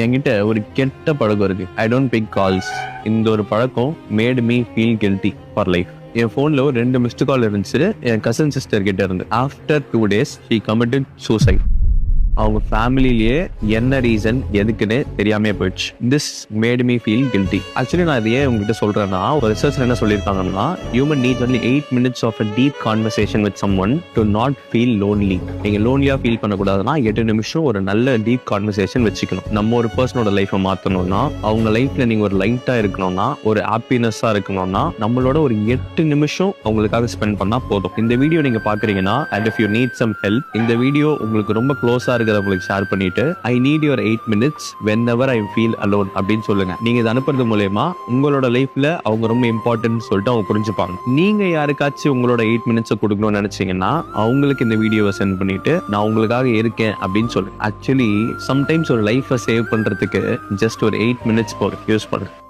என்கிட்ட ஒரு கெட்ட பழக்கம் இருக்கு. I don't pick calls. இந்த ஒரு பழக்கம் made me feel guilty for life. என் ஃபோன்ல ஒரு 2 மிஸ்டு கால் இருந்துச்சு. என் கசின் சிஸ்டர் கிட்ட இருந்து. After 2 days she committed suicide. அவங்க ஃபேமிலிலேயே என்ன ரீசன் எதுக்குன்னு தெரியாமே போயிடுச்சு. This made me feel guilty. Actually நான் இதையே உங்ககிட்ட சொல்றேன்னா, ஒரு ரிசர்ச்ல என்ன சொல்லியிருக்காங்கன்னா, human needs only 8 minutes of a deep conversation with someone to not feel lonely. நீங்க லோன்லியா ஃபீல் பண்ணக்கூடாதுன்னா 8 நிமிஷம் ஒரு நல்ல டீப் கான்வர்சேஷன் வச்சுக்கணும். நம்ம ஒரு பர்சனோட லைஃபை மாற்றணும்னா, அவங்க லைஃப்ல நீங்க ஒரு லைட்டா இருக்கணும்னா, ஒரு ஹாப்பினஸா இருக்கணும்னா, நம்மளோட ஒரு 8 நிமிஷம் அவங்களுக்காக ஸ்பெண்ட் பண்ணா போதும். இந்த வீடியோ நீங்க பாக்குறீங்கன்னா, and if you need some help, இந்த வீடியோ உங்களுக்கு ரொம்ப க்ளோஸா இருக்கிறவங்களுக்கு ஷேர் பண்ணிட்டு, I need your 8 minutes whenever I feel alone அப்படின்னு சொல்லுங்க. நீங்க இதை அனுப்புறது மூலமா உங்களோட லைஃப்ல அவங்க ரொம்ப இம்பார்ட்டன்ட் சொல்லிட்டு அவங்க புரிஞ்சுப்பாங்க. நீங்க யாருக்காச்சும் உங்களோட 8 minutes கொடுக்கணும்னு நினைச்சீங்கன்னா, அவங்களுக்கு இந்த வீடியோவை சென்ட் பண்ணிட்டு, நான் உங்களுக்காக இருக்கேன் அப்படின்னு சொல்லுங்க. ஆக்சுவலி சம்டைம்ஸ் ஒரு லைஃபை சேவ் பண்றதுக்கு ஜஸ்ட் ஒரு 8 minutes போதும். யூஸ் பண்ணுங்க.